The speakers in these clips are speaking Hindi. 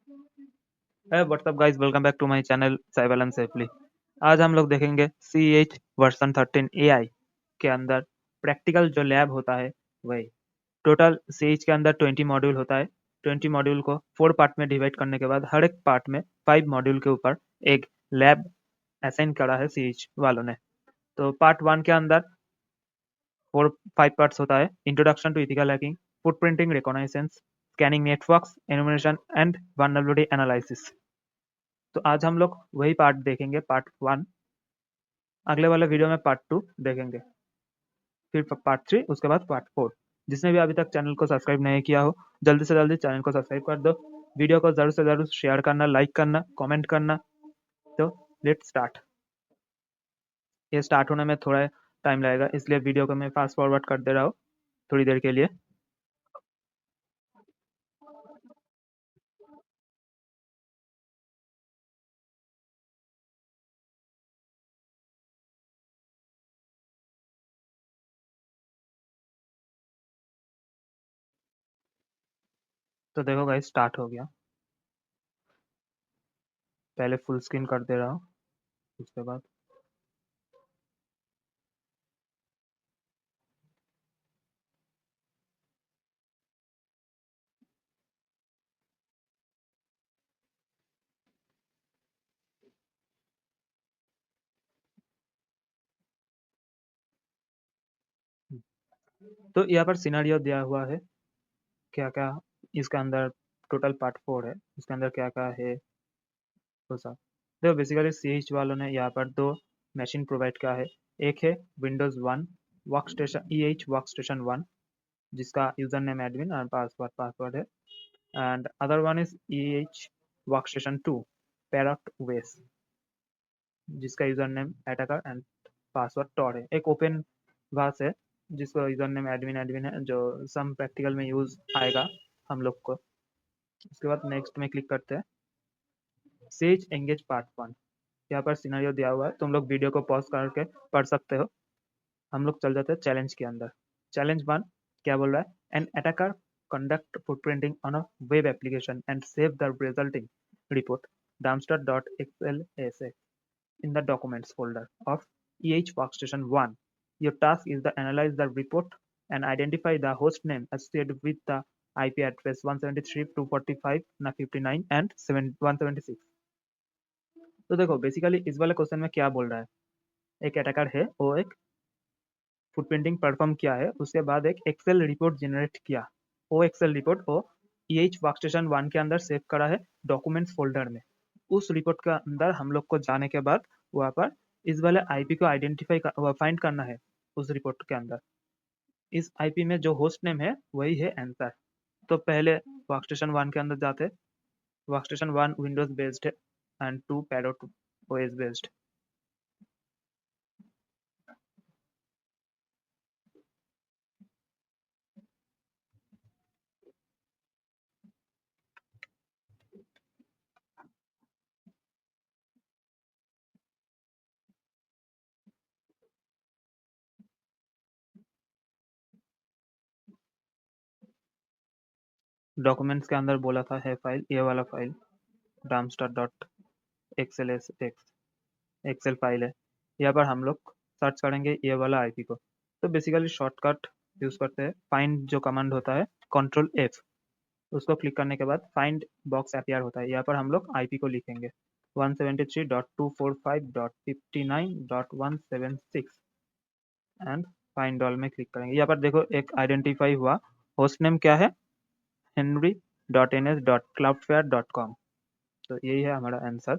है WhatsApp guys, welcome back to my channel cyber safely. आज हम लोग देखेंगे CH वर्जन 13 AI के अंदर प्रैक्टिकल जो लैब होता है वही। टोटल CH के अंदर 20 मॉड्यूल होता है। 20 मॉड्यूल को 4 पार्ट में डिवाइड करने के बाद हर एक पार्ट में 5 मॉड्यूल के ऊपर एक लैब असाइन करा है CH वालों ने। तो पार्ट 1 के अंदर 5 पार्ट्स होता है। Introduction to ethical hacking, footprinting reconnaissance, scanning networks, enumeration and vulnerability analysis. तो आज हम लोग वही पार्ट देखेंगे, पार्ट 1। अगले वाले वीडियो में पार्ट 2 देखेंगे, फिर पार्ट 3, उसके बाद पार्ट 4। जिसने भी अभी तक चैनल को सब्सक्राइब नहीं किया हो, जल्दी से जल्दी चैनल को सब्सक्राइब कर दो। वीडियो को ज़रूर से ज़रूर शेयर करना, लाइक करना, कमेंट करना। तो लेट्स स्टार्ट। ये स्टार्ट होने में थोड़ा टाइम लगेगा, इसलिए वीडियो को मैं फास्ट फॉरवर्ड कर दे रहा हूँ थोड़ी देर के लिए। तो देखो गाइस, स्टार्ट हो गया। पहले फुल स्क्रीन कर दे रहा हूँ, उसके बाद तो यहाँ पर सिनेरियो दिया हुआ है क्या क्या इसका अंदर। टोटल पार्ट 4 है, इसके अंदर क्या क्या है वो सब। देखो बेसिकली CH वालों ने यहाँ पर 2 मशीन प्रोवाइड किया है। एक है Windows 1 work station, EH work station 1, जिसका यूजर नेम एडमिन और पासवर्ड है। And other one is EH work station 2 Parrot वेस, जिसका user name attacker and password toor है। एक ओपन वास है जिसका यूजर नेम एडमिन एडमिन है, जो सम प्रैक्टिकल में यूज आएगा हम लोग को। उसके बाद नेक्स्ट में क्लिक करते हैं, सेज एंगेज पार्ट 1। यहाँ पर सिनेरियो दिया हुआ है, तुम लोग वीडियो को पॉज करके पढ़ सकते हो। हम लोग चल जाते हैं चैलेंज के अंदर। चैलेंज 1 क्या बोल रहा है? An attacker conduct footprinting on a web application and save the resulting report dumpster.xlsx in the documents folder of EH workstation 1. Your task is to analyze the report and identify the host name associated with the IP address 173.245.59 and 176। तो देखो बेसिकली इस वाले क्वेश्चन में क्या बोल रहा है, एक अटैकर है, वो एक फुटप्रिंटिंग परफॉर्म किया है, उसके बाद एक एक्सेल रिपोर्ट जनरेट किया। वो एक्सेल रिपोर्ट को EH वर्कस्टेशन 1 के अंदर सेव करा है डॉक्यूमेंट्स फोल्डर में। उस रिपोर्ट के अंदर हम लोग को जाने के बाद वहाँ पर इस वाले आईपी को आइडेंटिफाई फाइंड करना है। उस रिपोर्ट के अंदर इस आईपी में जो होस्ट नेम है वही है आंसर। तो पहले वर्कस्टेशन 1 के अंदर जाते। वर्कस्टेशन 1 विंडोज बेस्ड है and 2 parrot OS based. Documents के अंदर बोला था है फाइल, ये वाला फाइल डामस्टर डॉट एक्सएल फाइल है। यहाँ पर हम लोग सर्च करेंगे ये वाला आईपी को। तो बेसिकली शॉर्टकट यूज करते हैं। फाइंड जो कमांड होता है कंट्रोल F, उसको क्लिक करने के बाद फाइंड बॉक्स अपीयर होता है। यहाँ पर हम लोग आईपी को लिखेंगे 173.245.59.176 एंड फाइंड ऑल में क्लिक करेंगे। यहाँ पर देखो एक आइडेंटिफाई हुआ। होस्ट नेम क्या है? henry.ns.cloudflare.com। तो यही है हमारा आंसर।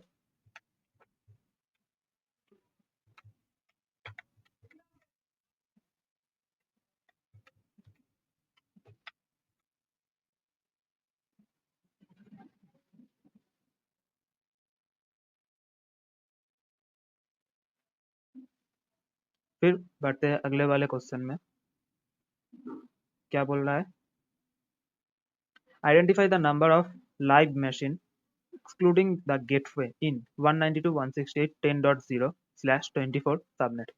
फिर बढ़ते हैं अगले वाले क्वेश्चन में। क्या बोल रहा है? Identify the number of live machine excluding the gateway in 192.168.10.0/24 subnet.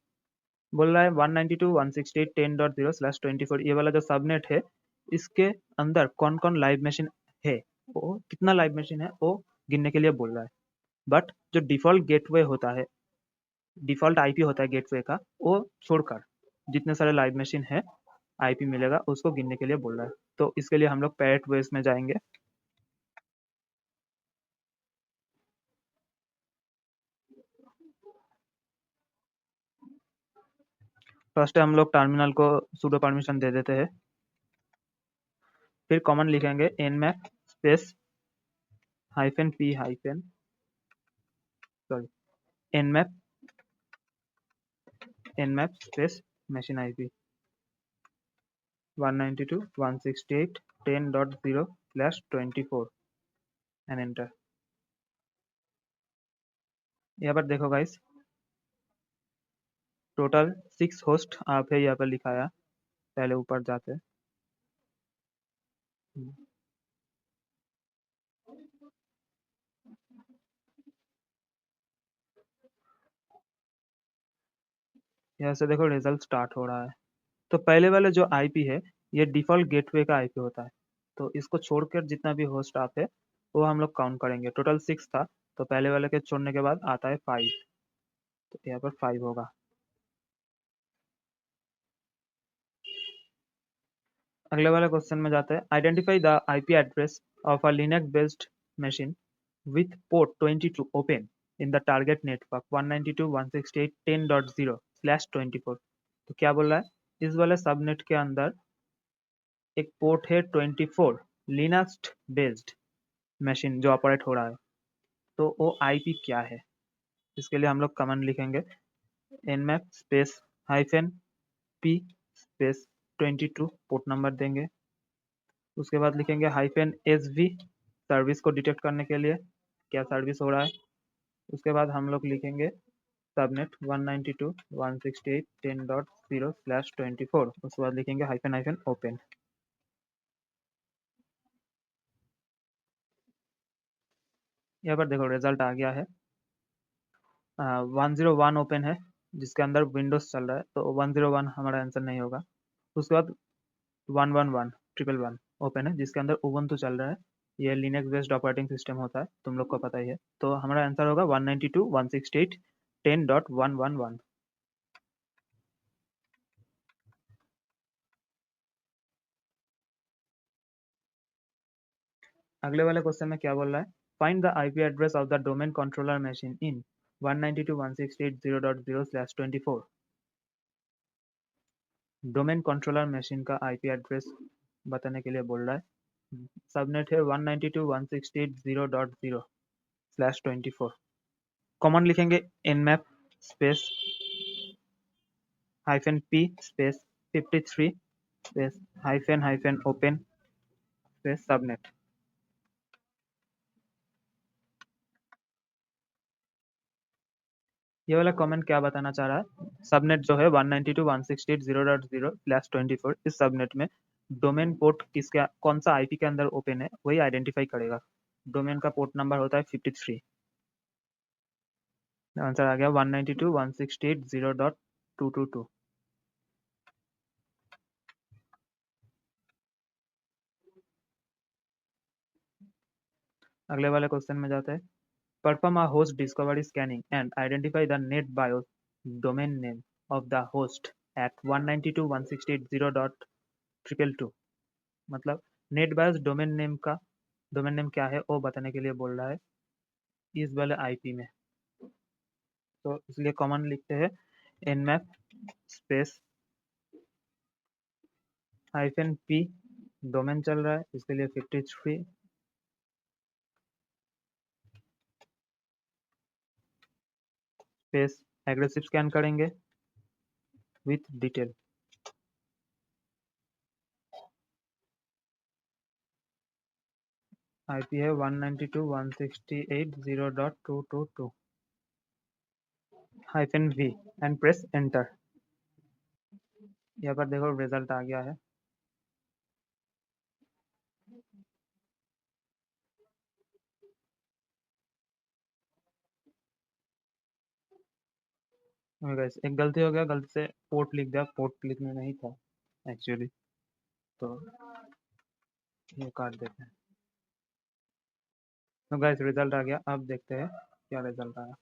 बोल रहा है 192.168.10.0/24 ये वाला जो सबनेट है, इसके अंदर कौन कौन लाइव मशीन है वो कितना लाइव मशीन है वो गिनने के लिए बोल रहा है। बट जो डिफ़ॉल्ट गेटवे होता है, डिफ़ॉल्ट आईपी होता है गेटवे का, वो छोड़कर जितने सारे लाइव मशीन है आईपी मिलेगा उसको गिनने के लिए बोल रहा है। तो इसके लिए हम लोग पैरेट वेस में जाएंगे। फर्स्ट हम लोग टर्मिनल को sudo परमिशन दे देते हैं। फिर कॉमन लिखेंगे nmap space -p sorry nmap space machine ip 192.168.10.0/24 and enter. यहाँ पर देखो गाइस, टोटल 6 होस्ट आप है यहाँ पर लिखाया। पहले ऊपर जाते हैं। यहाँ से देखो रिजल्ट स्टार्ट हो रहा है। तो पहले वाला जो आईपी है ये डिफॉल्ट गेटवे का आईपी होता है। तो इसको छोड़कर जितना भी होस्ट आप है वो हम लोग काउंट करेंगे। टोटल 6 था, तो पहले वाले के छोड़ने के बाद आता है 5। तो यहाँ पर 5 होगा। अगले वाले क्वेश्चन में जाते हैं। Identify the IP address of a Linux based machine with port 22 open in the target network 192.168.10.0/24। तो क्या बोल रहा है, इस वाले सबनेट के अंदर एक पोर्ट है 24 लिनक्स बेस्ड मशीन जो ऑपरेट हो रहा है। तो वो आईपी क्या है, इसके लिए हम लोग कमांड लिखेंगे nmap space -p space 22 port number देंगे। उसके बाद लिखेंगे -sv सर्विस को डिटेक्ट करने के लिए क्या सर्विस हो रहा है। उसके बाद हम लोग लिखेंगे सबनेट 192.168.10.0/24। उसके बाद लिखेंगे -ओपन। यहाँ पर देखो रिजल्ट आ गया है। 101 ओपन है जिसके अंदर विंडोज चल रहा है, तो 101 हमारा आंसर नहीं होगा। उसके बाद 111 ओपन है जिसके अंदर उबुंटू चल रहा है। ये लिनक्स बेस्ड ऑपरेटिंग सिस्टम होता है, तुम लोग को पता ही है। तो हमारा आंसर होगा 192.168.10.111। अगले वाले क्वेश्चन में क्या बोल रहा है, find the IP address of the domain controller machine in 192.168.0.0/24। Domain controller machine का आईपी एड्रेस बताने के लिए बोल रहा है। सबनेट है 192.168.0.0/24। कॉमन लिखेंगे nmap space -p space 53 space -open space subnet. ये वाला कमेंट क्या बताना चाह रहा है, सबनेट जो है 192.168.0.0/24, इस सबनेट में डोमेन पोर्ट किसका कौन सा आईपी के अंदर ओपन है वही आइडेंटिफाई करेगा। डोमेन का पोर्ट नंबर होता है 53। आंसर आ गया 192.168.0.222। अगले वाले क्वेश्चन में जाते हैं। Perform a host discovery scanning and identify the NetBIOS domain name of the host at 192.168.0.222। मतलब नेट बायोस डोमेन नेम क्या है वो बताने के लिए बोल रहा है इस वाले आईपी में। तो इसलिए कॉमन लिखते हैं nmap स्पेस -p, डोमेन चल रहा है इसके लिए 53 स्पेस एग्रेसिव स्कैन करेंगे विथ डिटेल। आईपी है 192.168.0.222 -v एंड प्रेस एंटर। यहाँ पर देखो रिजल्ट आ गया है। गाइस एक गलती हो गया, गलती से पोर्ट लिख दिया, पोर्ट लिखना नहीं था एक्चुअली, तो ये काट देते हैं। तो गाइस रिजल्ट आ गया, अब देखते हैं क्या रिजल्ट आया।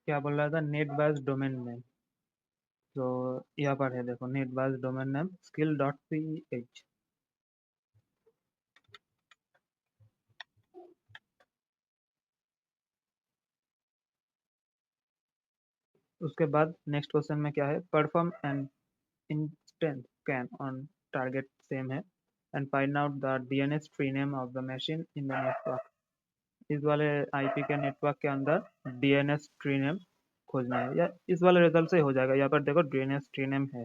क्या बोल रहा था, नेट बेस्ड डोमेन नेम। तो यहाँ पर है, देखो, net based domain name skill dot P H. उसके बाद नेक्स्ट क्वेश्चन में क्या है, perform an instant scan on target same है and find out the DNS tree name of the machine in the network. इस वाले आईपी के नेटवर्क के अंदर डीएनएस ट्री नेम खोजना है, या इस वाले रिजल्ट से हो जाएगा। यहाँ पर देखो डीएनएस ट्री नेम है,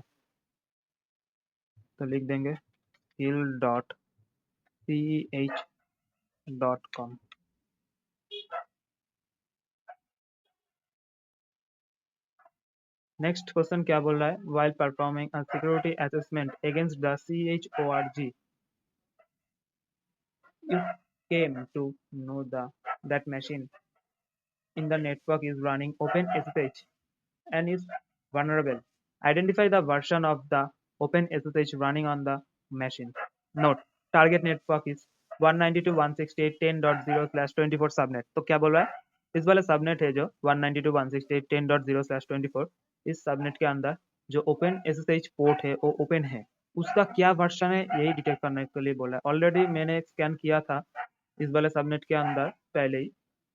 तो लिख देंगे hill dot C H dot com. Next question क्या बोल रहा है, while performing a security assessment against the CHORG you came to know that machine in the network is running OpenSSH and is vulnerable. Identify the version of the OpenSSH running on the machine. Note, target network is 192.168.10.0/24 subnet. तो क्या बोल रहा है, इस वाला सबनेट है जो 192.168.10.0/24, इस सबनेट के अंदर जो ओपन एसएसएच पोर्ट है वो ओपन है, उसका क्या वर्जन है यही डिटेक्ट करने के लिए बोला है। ऑलरेडी मैंने स्कैन किया था इस वाले सबनेट के अंदर पहले ही,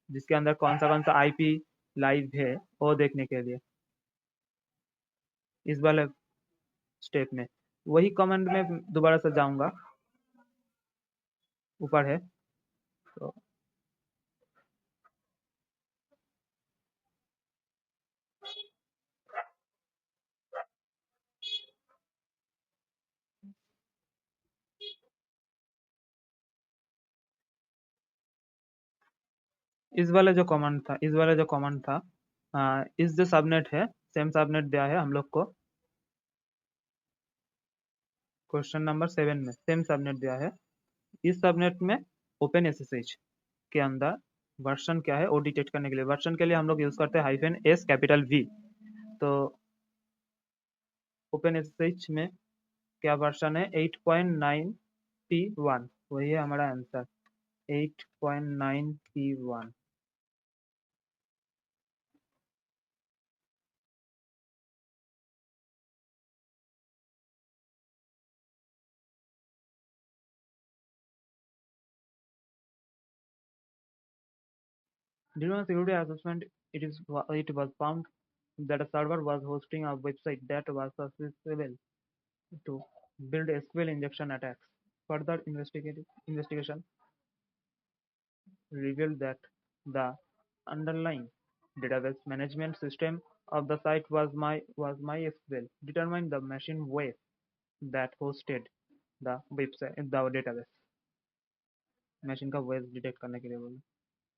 जिसके अंदर कौन सा आईपी लाइव है वो देखने के लिए। इस वाले स्टेप में वही कमेंट में दोबारा से जाऊंगा, ऊपर है तो इस वाले जो कमेंट था, इस जो सबनेट है सेम सबनेट दिया है हम लोग को क्वेश्चन नंबर 7 में, सेम सबनेट दिया है। इस सबनेट में ओपन एसएसएच के अंदर वर्जन क्या है वो डिटेक्ट करने के लिए, वर्जन के लिए हम लोग यूज करते हैं -S कैपिटल V। तो ओपन एसएसएच में क्या वर्जन है, 8.9P1, वही है हमारा answer, 8.9P1। During a security assessment, it was found that a server was hosting a website that was susceptible to build SQL injection attacks. Further investigation revealed that the underlying database management system of the site was MySQL, determined the machine web that hosted the website, the database। Machine का वेब डिटेक्ट करने के लिए बोले,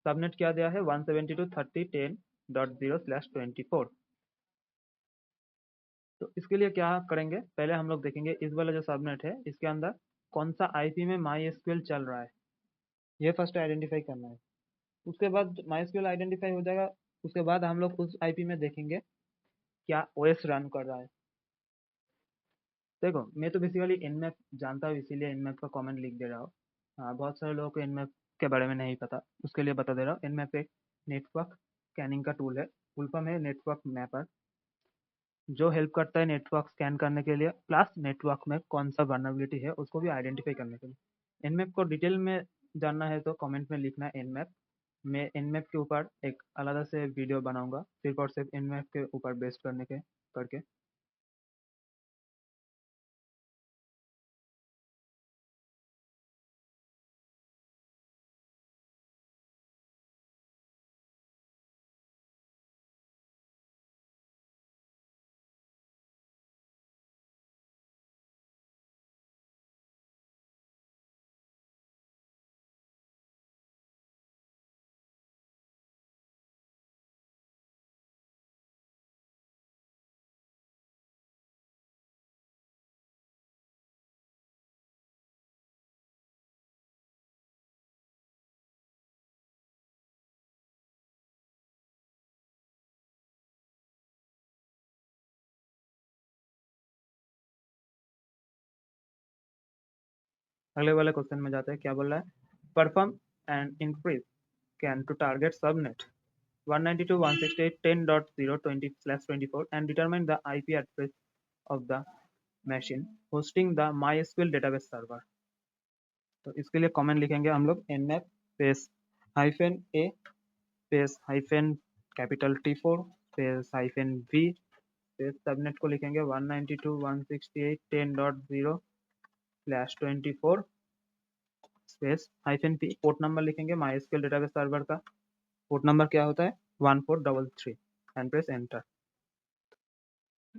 सबनेट क्या दिया है, 172.30.10.0/24। तो इसके लिए क्या करेंगे, पहले हम लोग देखेंगे इस वाला जो सबनेट है इसके अंदर कौन सा आईपी में MySQL चल रहा है, ये फर्स्ट आइडेंटिफाई करना है। उसके बाद MySQL आइडेंटिफाई हो जाएगा, उसके बाद हम लोग उस आईपी में देखेंगे क्या ओएस रन कर रहा है। देखो मैं तो बेसिकली nmap जानता हूँ, इसीलिए nmap का कमेंट लिख दे रहा हूँ। हाँ, बहुत सारे लोगों को nmap के बारे में नहीं पता, उसके लिए बता दे रहा हूँ। nmap एक नेटवर्क स्कैनिंग का टूल है, फुल फॉर्म है नेटवर्क मैपर, जो हेल्प करता है नेटवर्क स्कैन करने के लिए, प्लस नेटवर्क में कौन सा वर्नरेबिलिटी है उसको भी आइडेंटिफाई करने के लिए। nmap को डिटेल में जानना है तो कमेंट में लिखना है nmap। मैं nmap के ऊपर एक अलग से वीडियो बनाऊंगा सिर्फ और सिर्फ nmap के ऊपर बेस्ड करने के करके। अगले वाले क्वेश्चन में जाते हैं, क्या बोल रहा है, perform and increase can to target subnet 192.168.10.020/24 and determine the IP address of the machine hosting the MySQL database server। तो इसके लिए कमेंट लिखेंगे हम लोग nf space -a space capital T4 space -v space subnet को लिखेंगे 192.168.10.0/24 स्पेस -p, पोर्ट नंबर लिखेंगे MySQL डेटाबेस सर्वर का पोर्ट नंबर क्या होता है 1433 एंड प्रेस एंटर।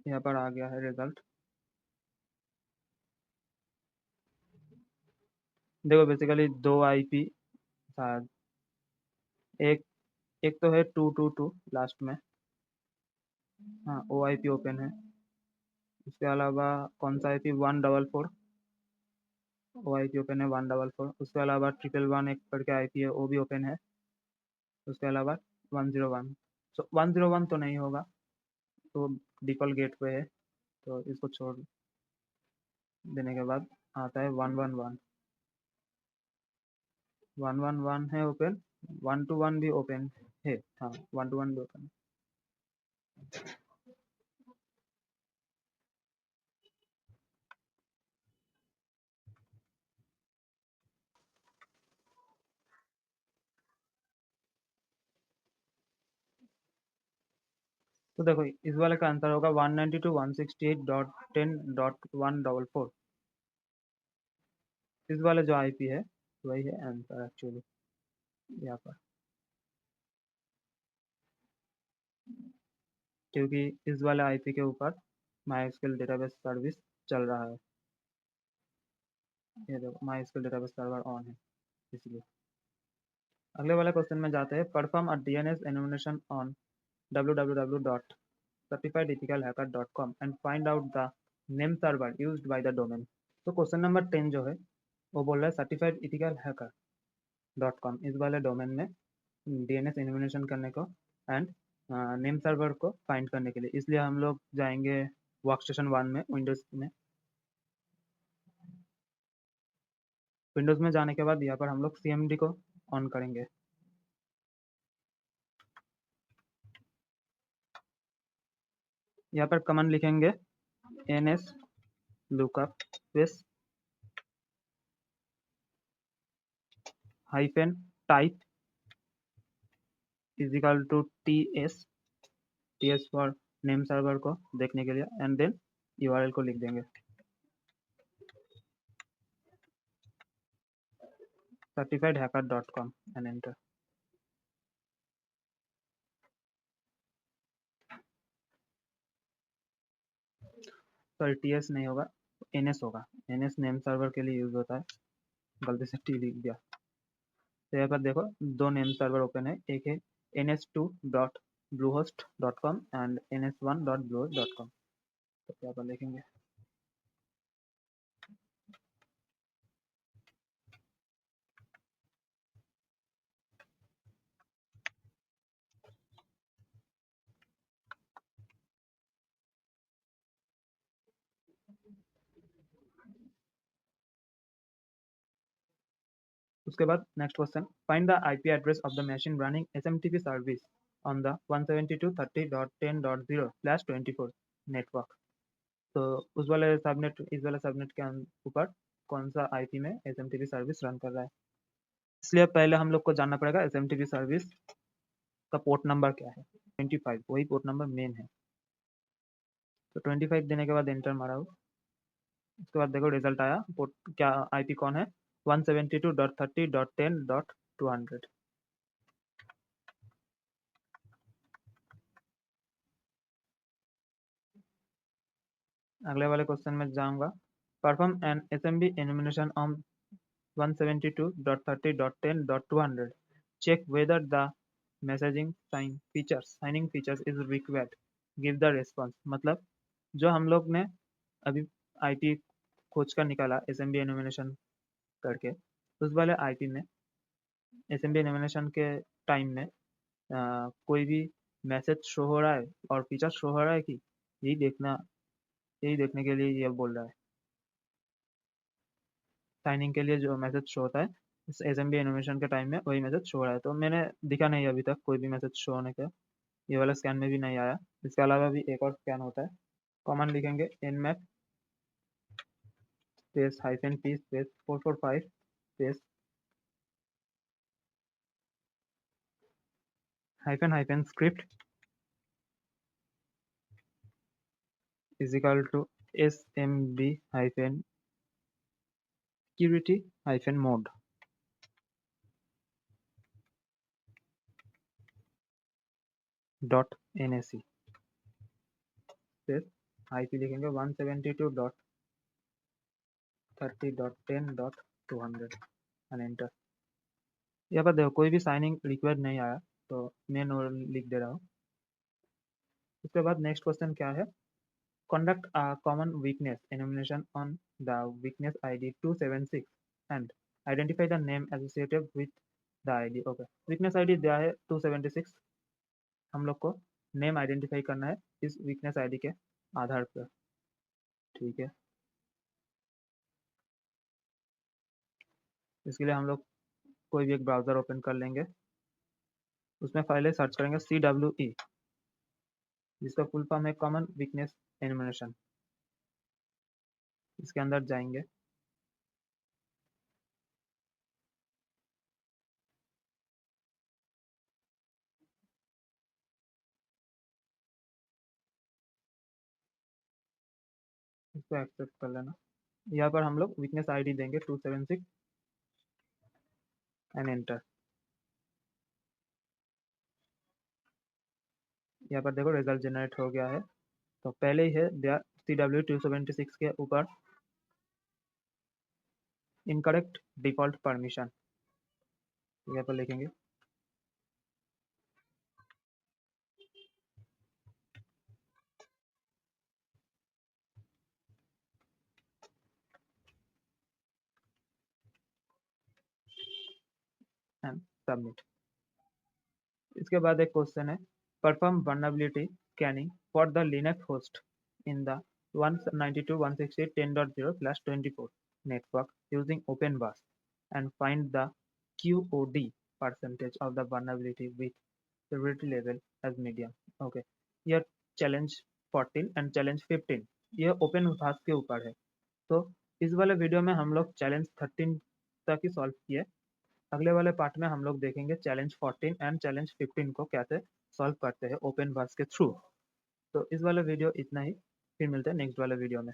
यहाँ पर आ गया है रिजल्ट। देखो बेसिकली दो आईपी शायद, एक एक तो है 222 लास्ट में, हाँ वो आईपी ओपन है। उसके अलावा कौन सा आईपी 144, वो आईपी ओपन है 144। उसके अलावा 111 एक करके आईपी है, वो भी ओपन है। उसके अलावा 101, तो 101 तो नहीं होगा, तो डिफॉल्ट गेटवे है, तो इसको छोड़ देने के बाद आता है 111। 111 है ओपन, 121 भी ओपन है, हाँ 121 भी ओपन है। तो देखो इस वाले का आंसर होगा 192.168.10.144। इस वाले जो आईपी है वही है आंसर एक्चुअली यहाँ पर, क्योंकि इस वाले आईपी के ऊपर MySQL डेटाबेस सर्विस चल रहा है। ये देखो MySQL डेटाबेस सर्वर ऑन है इसलिए। अगले वाले क्वेश्चन में जाते हैं, perform a DNS enumeration on www.certifiedethicalhacker.com and find out the name server used by the domain। तो क्वेश्चन नंबर 10 जो है वो बोल रहा है certifiedethicalhacker.com इस वाले डोमेन में DNS एनोमिनेशन करने को एंड नेम सर्वर को फाइंड करने के लिए। इसलिए हम लोग जाएंगे वर्कस्टेशन 1 में, विंडोज में जाने के बाद यहाँ पर हम लोग CMD को ऑन करेंगे। यहाँ पर कमांड लिखेंगे ns lookup space -type is equal to ts for name server को देखने के लिए, एंड देन URL को लिख देंगे certifiedhacker.com and enter. Sorry TS नहीं होगा, NS होगा। NS नेम सर्वर के लिए यूज होता है, गलती से T लिख दिया। तो यहाँ पर देखो दो नेम सर्वर ओपन है, एक है ns2.bluehost.com एंड ns1.bluehost.com। तो यहाँ पर लिखेंगे उसके बाद next question, find the IP address of the machine running SMTP service on the 172.30.10.0/24 network. तो उस वाले सबनेट, इस वाले सबनेट के ऊपर कौन सा IP में SMTP सर्विस रन कर रहा है। इसलिए पहले हम लोग को जानना पड़ेगा SMTP सर्विस का पोर्ट नंबर क्या है। 25, वही पोर्ट नंबर मेन है। तो 25 देने के बाद एंटर मारा हो, उसके बाद देखो रिजल्ट आया, पोर्ट क्या IP कौन है 172.30.10.200। अगले वाले क्वेश्चन में जाऊंगा, perform an SMB enumeration on 172.30.10.200 check whether the signing features is required, give the response. मतलब जो हम लोग ने अभी IP खोज कर निकाला SMB एनुमिनेशन करके, उस वाले IP में SMB एनुमिनेशन के टाइम में कोई भी मैसेज शो हो रहा है और फीचर शो हो रहा है कि यही देखने के लिए ये बोल रहा है। साइनिंग के लिए जो मैसेज शो होता है इस एसएमबी एनिमेशन के टाइम में वही मैसेज शो हो रहा है। तो मैंने दिखा नहीं अभी तक कोई भी मैसेज शो होने का, ये वाला स्कैन में भी नहीं आया। इसके अलावा भी एक और स्कैन होता है। कॉमन लिखेंगे nmap space -p space 445 space -script is equal to smb security mode dot nac space IP लिखेंगे 172.30.10.200 एंड एंटर। यहाँ पर देखो कोई भी साइनिंग रिक्वायर्ड नहीं आया, तो मैं नो लिख दे रहा हूँ। उसके बाद नेक्स्ट क्वेश्चन क्या है, conduct a common weakness enumeration on the weakness ID 276 and identify the name associated with the ID। Okay, weakness ID दिया है 276, हम लोग को नेम आइडेंटिफाई करना है इस वीकनेस आईडी के आधार पर। ठीक है, इसके लिए हम लोग कोई भी एक ब्राउज़र ओपन कर लेंगे, उसमें पहले सर्च करेंगे CWE, जिसका फुल फॉर्म है कॉमन वीकनेस एनुमरेशन। इसके अंदर जाएंगे, इसको एक्सेप्ट कर लेना। यहाँ पर हम लोग वीकनेस आईडी देंगे 276 एंड एंटर। यहाँ पर देखो रिजल्ट जनरेट हो गया है। तो पहले ही है CW 276 के ऊपर इनकरेक्ट डिफॉल्ट परमिशन, यहाँ पर लिखेंगे एंड सबमिट। इसके बाद एक क्वेश्चन है, perform vulnerability scanning for the Linux host in the 192.168.10.0/24 network using OpenBus and find the QOD percentage of the vulnerability with severity level as medium। Okay, यह चैलेंज 14 एंड चैलेंज 15 यह ओपन बस के ऊपर है। तो इस वाले वीडियो में हम लोग चैलेंज 13 तक ही सॉल्व किए। अगले वाले पार्ट में हम लोग देखेंगे चैलेंज 14 एंड चैलेंज 15 को कैसे सॉल्व करते हैं ओपन बस के थ्रू। तो इस वाले वीडियो इतना ही, फिर मिलते हैं नेक्स्ट वाले वीडियो में।